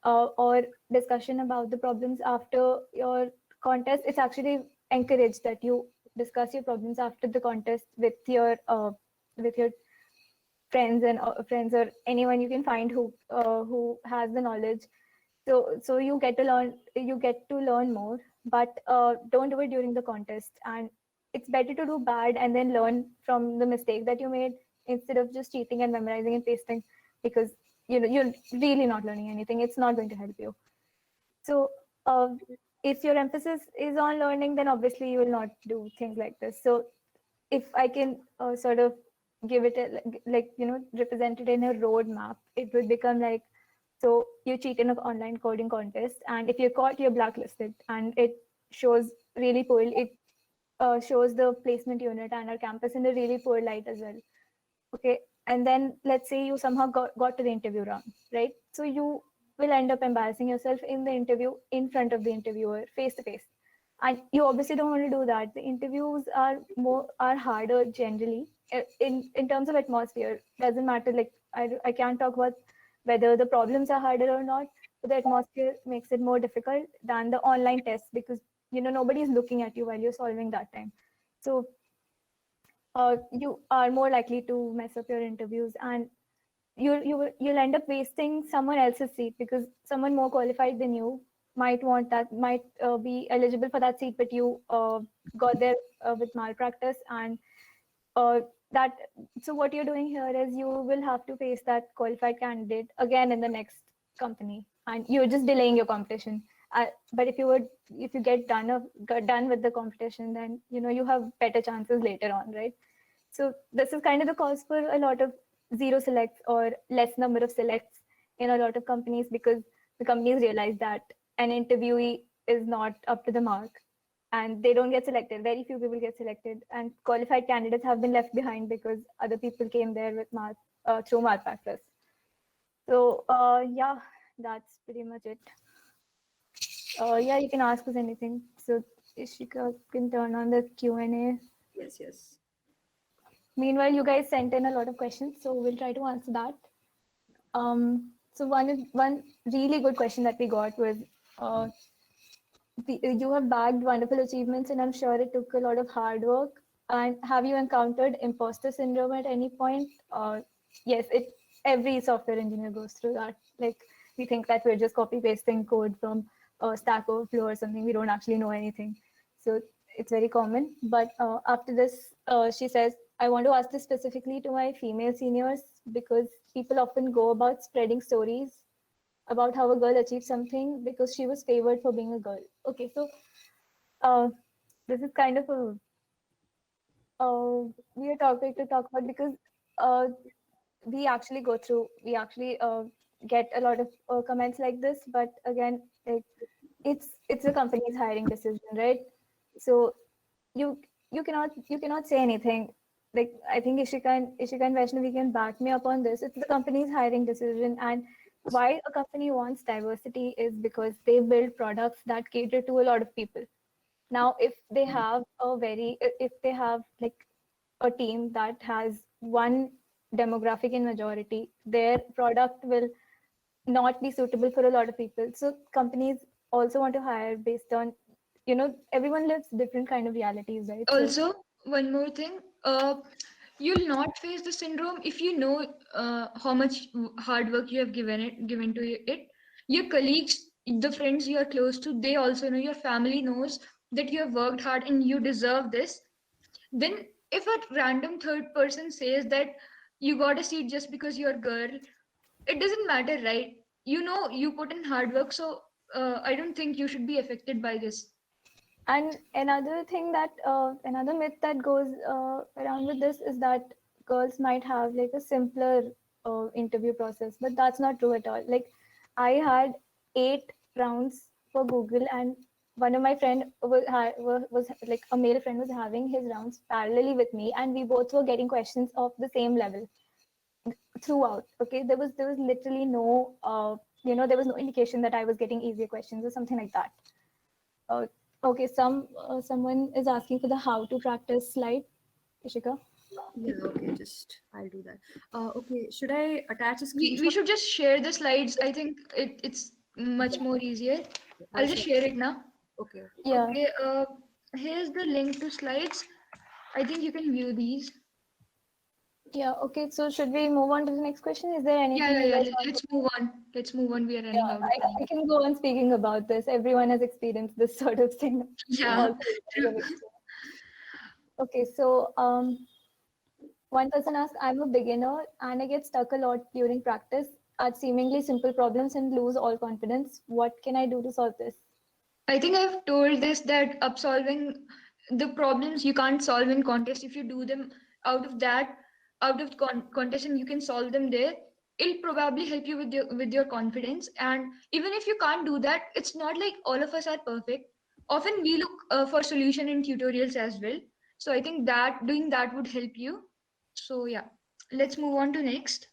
or discussion about the problems after your contest. It's actually encouraged that you discuss your problems after the contest with your friends or anyone you can find who has the knowledge. So you get to learn more, but don't do it during the contest. And it's better to do bad and then learn from the mistake that you made, instead of just cheating and memorizing and pasting, because you're really not learning anything. It's not going to help you. So if your emphasis is on learning, then obviously you will not do things like this. So if I can sort of give it represent it in a roadmap, it would become like, so you cheat in an online coding contest, and if you're caught, you're blacklisted, and it shows really poor. It shows the placement unit and our campus in a really poor light as well. Okay, and then let's say you somehow got to the interview round, right? So you will end up embarrassing yourself in the interview in front of the interviewer face to face, and you obviously don't want to do that. The interviews are harder generally. In terms of atmosphere, doesn't matter. Like I can't talk about whether the problems are harder or not, but the atmosphere makes it more difficult than the online test, because nobody is looking at you while you're solving that time. So you are more likely to mess up your interviews, and you'll end up wasting someone else's seat, because someone more qualified than you might be eligible for that seat, but you got there with malpractice. And uh, that so what you're doing here is you will have to face that qualified candidate again in the next company, and you're just delaying your competition. But if you get done with the competition, then you have better chances later on, right? So this is kind of the cause for a lot of zero selects or less number of selects in a lot of companies, because the companies realize that an interviewee is not up to the mark, and they don't get selected. Very few people get selected, and qualified candidates have been left behind because other people came there with through malpractice. So yeah, that's pretty much it. Yeah, you can ask us anything. So Ishika can turn on the Q&A. Yes. Meanwhile, you guys sent in a lot of questions, so we'll try to answer that. So one really good question that we got was, you have bagged wonderful achievements, and I'm sure it took a lot of hard work. And have you encountered imposter syndrome at any point? Yes, every software engineer goes through that. Like, we think that we're just copy pasting code from Stack Overflow or something. We don't actually know anything. So it's very common. But after this, she says, I want to ask this specifically to my female seniors, because people often go about spreading stories about how a girl achieved something because she was favored for being a girl. Okay, so this is kind of a weird topic to talk about, because uh, we actually get a lot of comments like this. But again, like, it's a company's hiring decision, right? So you you cannot say anything. Like, I think Ishika and Vaishnavi can back me up on this. It's the company's hiring decision, and why a company wants diversity is because they build products that cater to a lot of people. Now, if they have like a team that has one demographic in majority, their product will not be suitable for a lot of people. So companies also want to hire based on, everyone lives different kind of realities, right? So Also, one more thing, you'll not face the syndrome if you know how much hard work you have given to it. Your colleagues, the friends you are close to, they also know. Your family knows that you have worked hard and you deserve this. Then if a random third person says that you got a seat just because you're a girl, it doesn't matter, right? You know you put in hard work, so I don't think you should be affected by this. And another myth that goes around with this is that girls might have like a simpler interview process, but that's not true at all. Like, I had 8 rounds for Google, and one of my friend was like, a male friend was having his rounds parallelly with me, and we both were getting questions of the same level throughout. Okay, there was literally no there was no indication that I was getting easier questions or something like that. uh, okay, someone is asking for the how to practice slide. Ishika? Yeah, okay, just I'll do that. Okay, should I attach a We screenshot? should just share the slides. I think it's much more easier. I'll I'll just share. share it now. Okay. Yeah. Okay, here's the link to slides. I think you can view these. Yeah. Okay. So should we move on to the next question? Is there anything Yeah, you yeah, guys yeah. want Let's move on. Let's move on. We are running out of I time. can go on speaking about this. Everyone has experienced this sort of thing. Yeah, Also, you guys true. have experienced. Okay, so one person asked, I'm a beginner and I get stuck a lot during practice at seemingly simple problems and lose all confidence. What can I do to solve this? I think I've told this that up solving the problems you can't solve in contest. If you do them out of that, out of contest, and you can solve them there, it'll probably help you with your confidence. And even if you can't do that, it's not like all of us are perfect. Often we look for solution in tutorials as well. So I think that doing that would help you. So yeah, let's move on to next.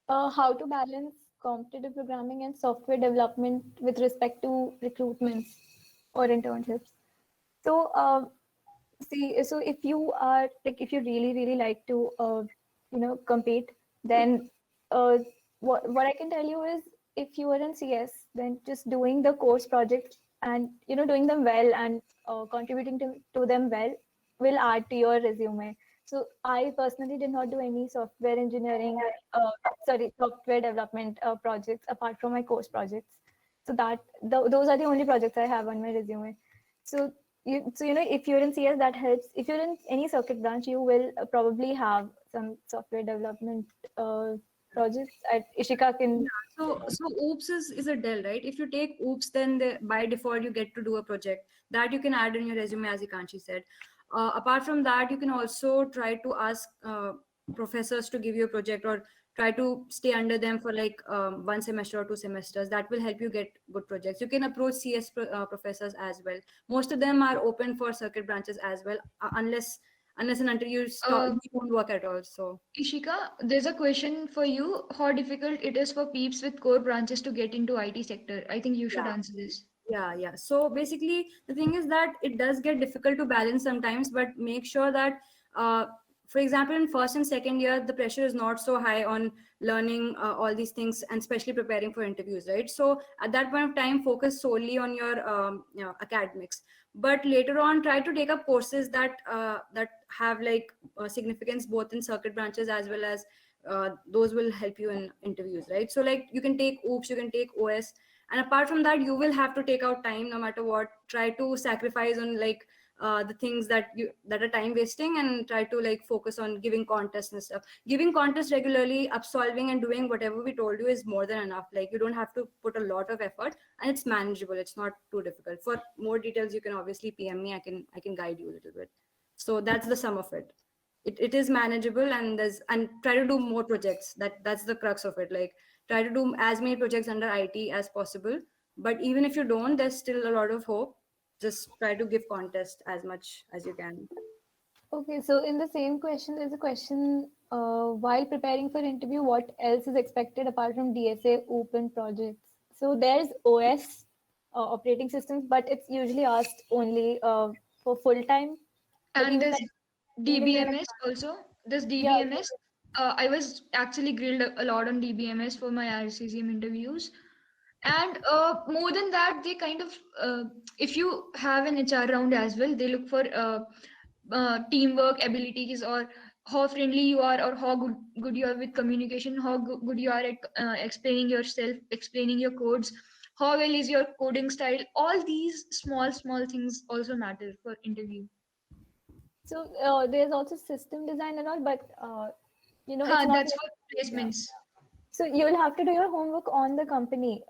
How to balance competitive programming and software development with respect to recruitments or internships. So, see, so if you are like, if you really like to, compete, then what I can tell you is, if you are in CS, then just doing the course project and doing them well and contributing to them well will add to your resume. So I personally did not do any software engineering, software development projects apart from my course projects. So those are the only projects I have on my resume. So if you're in CS, that helps. If you're in any circuit branch, you will probably have some software development projects. Ishika can. So OOPS is a Dell, right? If you take OOPS, then by default you get to do a project that you can add in your resume, as Ikanshi said. Apart from that, you can also try to ask professors to give you a project, or try to stay under them for like 1 semester or 2 semesters. That will help you get good projects. You can approach CS professors as well. Most of them are open for circuit branches as well, unless and until you stop, Uh, you don't work at all. So Ishika, there's a question for you. How difficult it is for peeps with core branches to get into IT sector? I think you should yeah. answer this. Yeah. So basically, the thing is that it does get difficult to balance sometimes, but make sure that, for example, in first and second year, the pressure is not so high on learning all these things, and especially preparing for interviews, right? So at that point of time, focus solely on your academics. But later on, try to take up courses that have like significance both in circuit branches as well as those will help you in interviews, right? So like you can take OOPS, you can take OS, and apart from that, you will have to take out time no matter what. Try to sacrifice on like the things that are time wasting, and try to like focus on giving contests and stuff. Giving contests regularly, upsolving and doing whatever we told you is more than enough. Like you don't have to put a lot of effort, and it's manageable. It's not too difficult. For more details, you can obviously PM me. I can guide you a little bit. So that's the sum of it. It is manageable, and try to do more projects. That's the crux of it. Like try to do as many projects under IT as possible. But even if you don't, there's still a lot of hope. Just try to give contest as much as you can. Okay, so in the same question, there's a question, while preparing for interview, what else is expected apart from DSA open projects? So there's OS, operating systems, but it's usually asked only for full time. But And even there's like, even when DBMS also. There's yeah, DBMS. I was actually grilled a lot on DBMS for my RCCM interviews. And more than that, they kind of, if you have an HR round as well, they look for teamwork abilities, or how friendly you are, or how good you are with communication, how good you are at explaining yourself, explaining your codes, how well is your coding style. All these small things also matter for interview. so there's also system design and all, but it's not That's like, for yeah. placements. So you'll have to do your homework on the company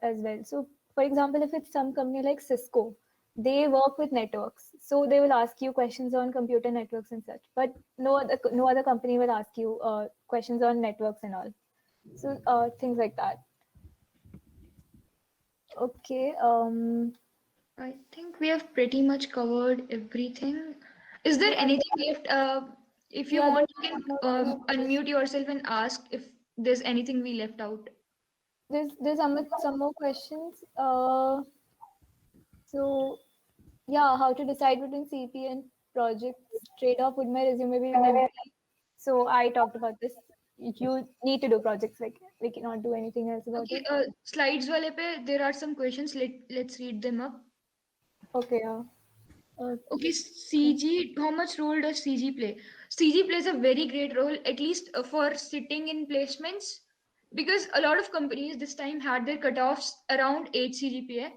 as well. So for example, if it's some company like Cisco, they work with networks. So they will ask you questions on computer networks and such. But no other company will ask you questions on networks and all. So things like that. Okay. I think we have pretty much covered everything. Is there Yeah, anything left? If you yeah. want, There's you can one more question. unmute yourself and ask if there's anything we left out. There's some more questions. So yeah, how to decide between CP and projects trade-off, would my resume be empty? So I talked about this. You need to do projects, like we cannot do anything else about Okay, it. slides wale pe there are some questions. Let's read them up. Okay, yeah. Okay, Okay. CG. How much role does CG play? CG plays a very great role, at least for sitting in placements, because a lot of companies this time had their cutoffs around 8 CGPA.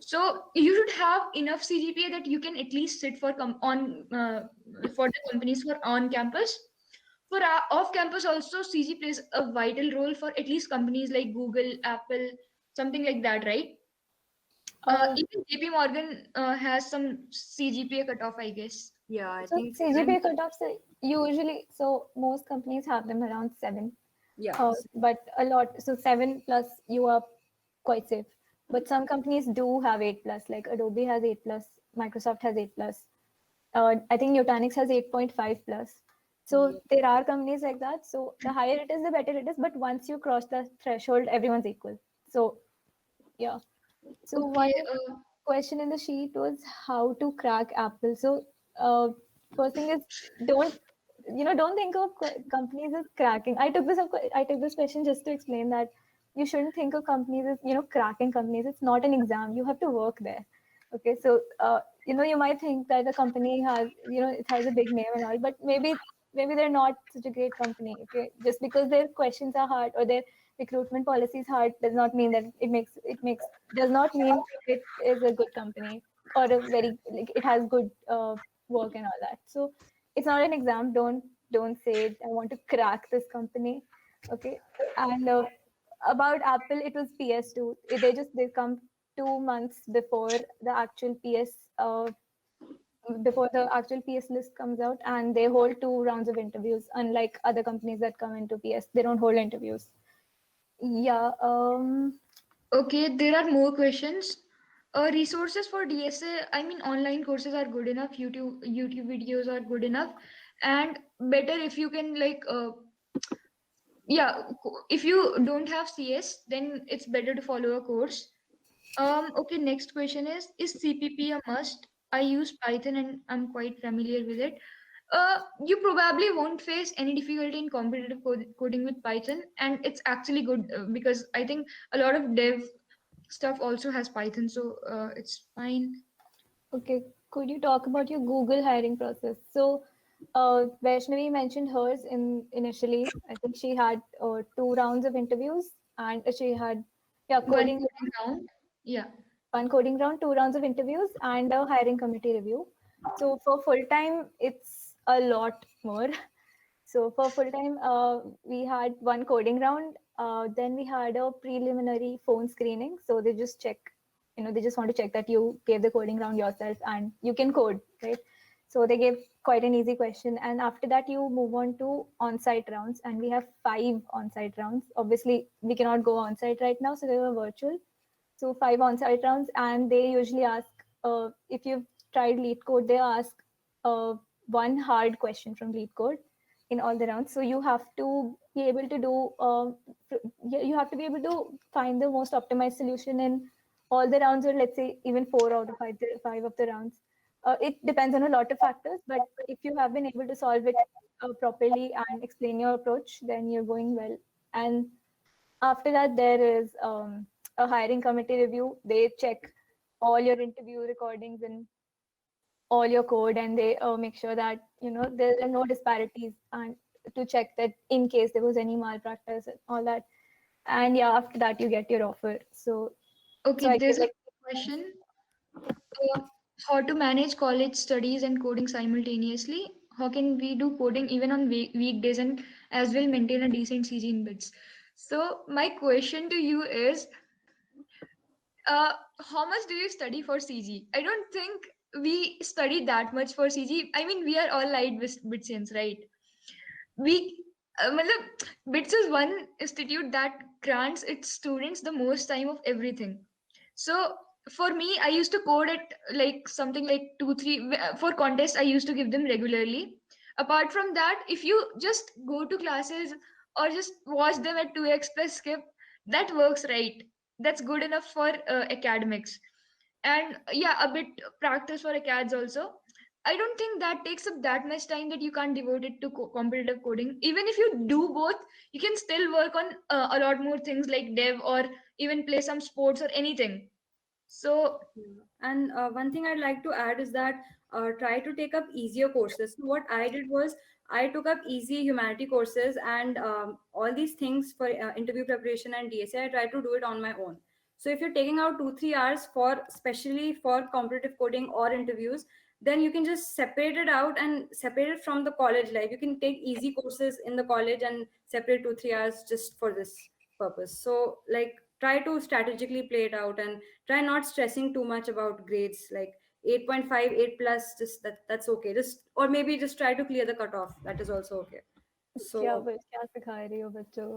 So you should have enough CGPA that you can at least sit for for the companies for on campus. For off campus also, CG plays a vital role for at least companies like Google, Apple, something like that, right? Uh, Even JP Morgan has some CGPA cutoff, I guess. Yeah, I so think CGPA cutoffs are usually, so most companies have them around 7. yeah. But a lot, so 7 plus you are quite safe. But some companies do have 8 plus, like Adobe has 8 plus, Microsoft has 8 plus. I think Nutanix has 8.5 plus. So there are companies like that. So the higher it is, the better it is. But once you cross the threshold, everyone's equal. So yeah. So one Okay, question in the sheet was how to crack Apple. So uh, first thing is don't don't think of companies as cracking. I took this question just to explain that you shouldn't think of companies as cracking companies. It's not an exam. You have to work there. Okay, so you might think that the company has it has a big name and all, but maybe they're not such a great company. Okay, just because their questions are hard or their recruitment policy is hard does not mean that it makes does not mean it is a good company or a very like it has good work and all that. So it's not an exam. Don't say I want to crack this company. Okay, and about Apple, it was PS2. They come 2 months before the actual PS list comes out, and they hold 2 rounds of interviews. Unlike other companies that come into PS, they don't hold interviews. Yeah. okay, there are more questions. Resources for DSA, I mean, online courses are good enough. YouTube videos are good enough, and better if you can yeah, if you don't have CS, then it's better to follow a course. Okay, next question is CPP a must? I use Python and I'm quite familiar with it. You probably won't face any difficulty in competitive coding with Python, and it's actually good because I think a lot of dev stuff also has Python, so it's fine. Okay. Could you talk about your Google hiring process? So, Vaishnavi mentioned hers initially. I think she had 2 rounds of interviews, and she had One coding coding round. Yeah. one coding round, 2 rounds of interviews, and a hiring committee review. So for full time, it's a lot more. So for full time, we had one coding round. Then we had a preliminary phone screening. So they just check, they just want to check that you gave the coding round yourself and you can code, right? So they gave quite an easy question. And after that, you move on to on-site rounds. And we have 5 on-site rounds. Obviously, we cannot go on-site right now, so they were virtual. So 5 on-site rounds, and they usually ask if you've tried lead code, they ask one hard question from lead code in all the rounds. So you have to be able to do you have to be able to find the most optimized solution in all the rounds, or let's say even 4 out of 5 of the rounds. It depends on a lot of factors, but if you have been able to solve it properly and explain your approach, then you're going well. And after that, there is a hiring committee review. They check all your interview recordings and all your code, and they make sure that there are no disparities, and to check that in case there was any malpractice and all that. And yeah, after that you get your offer. So Okay, I there's guess a like question. Uh, how to manage college studies and coding simultaneously? How can we do coding even on weekdays and as well maintain a decent CG in bits? So my question to you is, how much do you study for CG? I don't think we study that much for CG. I mean, we are all light Bitsians, right? We, matlab, BITS is one institute that grants its students the most time of everything. So for me, I used to code at like something like 2, 3 for contests. I used to give them regularly. Apart from that, if you just go to classes or just watch them at 2x plus skip, that works, right? That's good enough for academics. And yeah, a bit practice for acads also. I don't think that takes up that much time that you can't devote it to competitive coding. Even if you do both, you can still work on a lot more things like dev or even play some sports or anything. So And one thing I'd like to add is that try to take up easier courses. So what I did was I took up easy humanity courses, and all these things for interview preparation and DSA, I tried to do it on my own. So if you're taking out 2-3 hours for especially for competitive coding or interviews, then you can just separate it out and separate it from the college life. You can take easy courses in the college and separate 2-3 hours just for this purpose. So like try to strategically play it out and try not stressing too much about grades. Like 8.5, 8 plus, just that's okay. Just or maybe just try to clear the cutoff. That is also okay. क्या So क्या सिखा रही हो बच्चों को?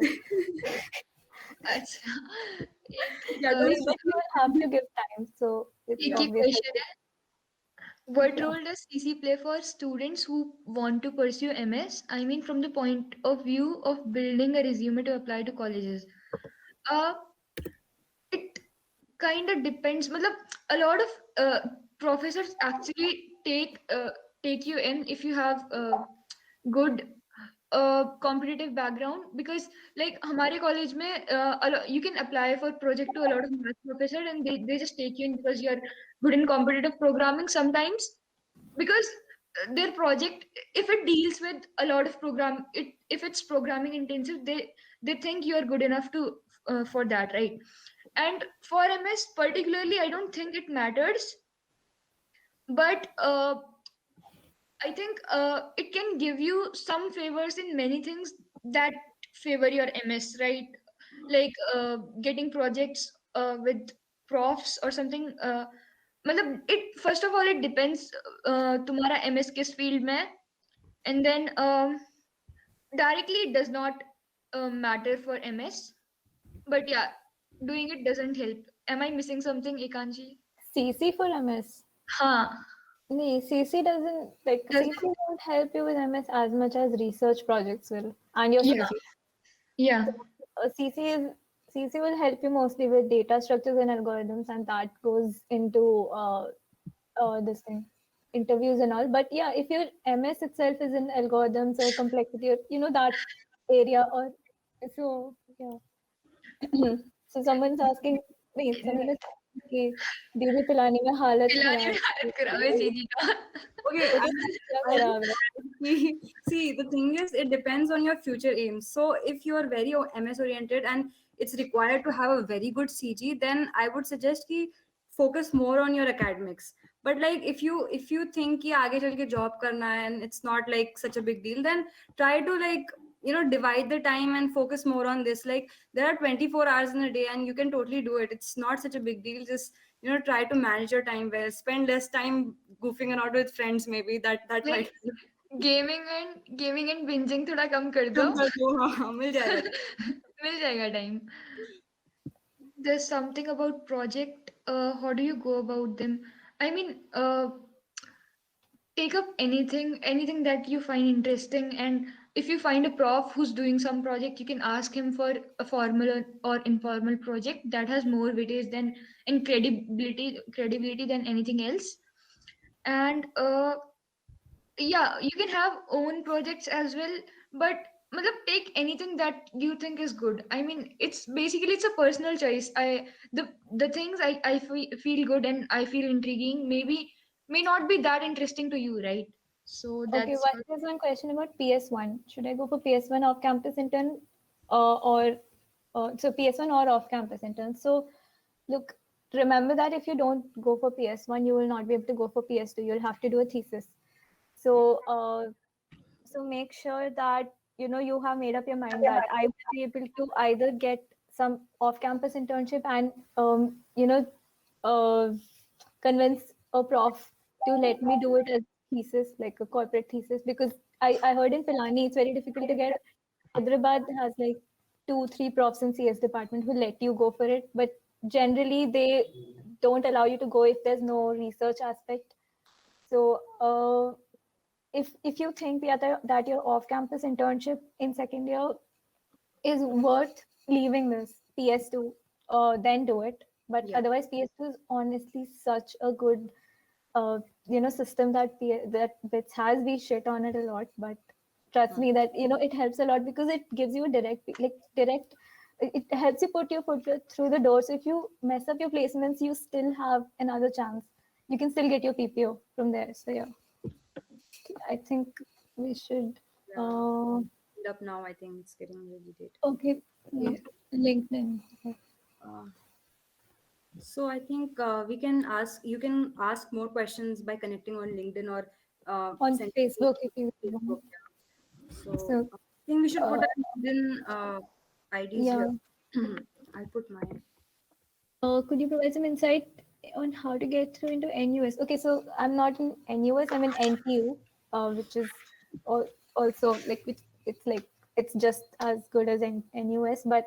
अच्छा, yeah, Like, don't but you will have to give time, so it's एक obvious. Question है. What Yeah. role does CC play for students who want to pursue MS? I mean, from the point of view of building a resume to apply to colleges. Uh, it kind of depends. मतलब, a lot of professors actually take you in if you have good competitive background, because like हमारे college में you can apply for project to a lot of math professors, and they just take you in because you're good in competitive programming sometimes, because their project, if it deals with a lot of if it's programming intensive, they think you're good enough to for that, right? And for MS particularly, I don't think it matters, but I think it can give you some favors in many things that favor your MS, right? Like getting projects with profs or something. मतलब it, first of all, it depends तुम्हारा MS किस field में है, and then directly it does not matter for MS, but yeah, doing it doesn't help. Am I missing something, Ekanji? CC for MS. हाँ. No, CC doesn't like Doesn't. CC won't help you with MS as much as research projects will, and your Yeah. thesis. Yeah. CC will help you mostly with data structures and algorithms, and that goes into this thing, interviews and all. But yeah, if your MS itself is in algorithms or complexity, or that area, or so yeah. So someone's asking, wait, someone is asking कि दीदी पिलाने में हालत पिलाने में खराब हालत खराब है सीधी का. okay, तो क्या खराब है? see, the thing is, it depends on your future aims. So if you are very MS oriented and it's required to have a very good CG, then I would suggest ki focus more on your academics. But like if you think कि आगे चल के job करना है and it's not like such a big deal, then try to like divide the time and focus more on this. Like there are 24 hours in a day and you can totally do it. It's not such a big deal. Just try to manage your time well. Spend less time goofing around with friends. Maybe that Like might gaming and bingeing थोड़ा कम कर दो. कम कर दो. हाँ, मिल जाएगा. मिल जाएगा time. There's something about project. How do you go about them? I mean, take up anything that you find interesting, and if you find a prof who's doing some project, you can ask him for a formal or informal project that has more weightage than and credibility than anything else. And yeah, you can have own projects as well, but matlab, take anything that you think is good. I mean, it's a personal choice. The things I feel good and I feel intriguing may not be that interesting to you, right? So Okay, that's there's one question about PS1. Should I go for PS1 off-campus intern, or so PS1 or off-campus intern? So look, remember that if you don't go for PS1, you will not be able to go for PS2. You'll have to do a thesis. So so make sure that you have made up your mind that I will be able to either get some off-campus internship and uh, convince a prof to let me do it as thesis, like a corporate thesis, because I heard in Pilani it's very difficult to get. Hyderabad has like 2-3 profs in CS department who let you go for it, but generally they don't allow you to go if there's no research aspect. So if you think that your off-campus internship in second year is worth leaving this PS2, then do it. But Yeah. otherwise, PS2 is honestly such a good system that that BITS has. We shit on it a lot, but trust me that it helps a lot because it gives you a direct. It helps you put your foot through the door. So if you mess up your placements, you still have another chance. you can still get your PPO from there. So yeah, I think we should. Yeah. End up now, I think it's getting really late. Okay, Yeah. LinkedIn. Uh, so I think you can ask more questions by connecting on LinkedIn or On sending Facebook, if you Facebook. want. Yeah. So So I think we should put uh, our LinkedIn IDs yeah, here. I'll put mine. could you provide some insight on how to get through into NUS? Okay, so I'm not in NUS, I'm in NTU, which is also like it's just as good as NUS. But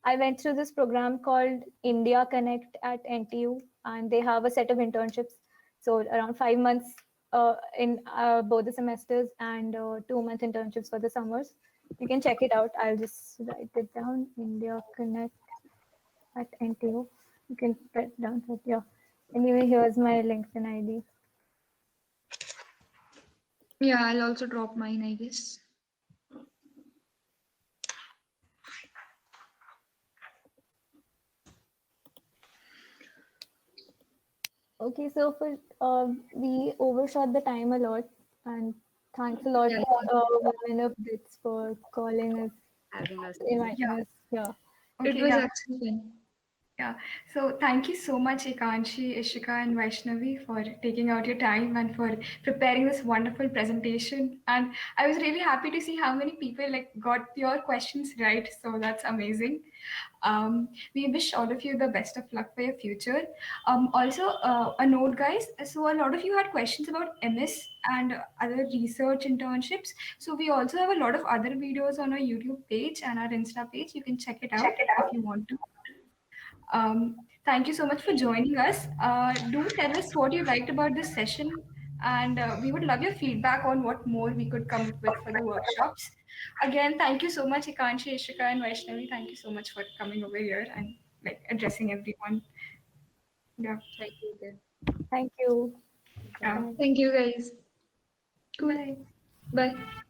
I went through this program called India Connect at NTU, and they have a set of internships. So around 5 months in both the semesters, and 2 month internships for the summers. You can check it out. I'll just write it down. India Connect at NTU. You can write it down. But yeah. Anyway, here's my LinkedIn ID. Yeah, I'll also drop mine, I guess. Okay, so for we overshot the time a lot, and thanks a lot, Yeah. Women of Bits, for calling us, Having us. inviting Yeah. us. Yeah. It Okay, was yeah. actually fun. Yeah. So thank you so much, Ekanshi, Ishika, and Vaishnavi, for taking out your time and for preparing this wonderful presentation. And I was really happy to see how many people like got your questions right. So that's amazing. We wish all of you the best of luck for your future. Also, a note, guys. So a lot of you had questions about MS and other research internships. So we also have a lot of other videos on our YouTube page and our Insta page. You can check it out if you want to. Thank you so much for joining us. Do tell us what you liked about this session, and we would love your feedback on what more we could come up with for the workshops. Again, thank you so much, Ikanshi, Ishika, and Vaishnavi. Thank you so much for coming over here and like addressing everyone. Yeah. Thank you. Then. Thank you. Yeah. Bye. Thank you, guys. Cool. Bye. Bye.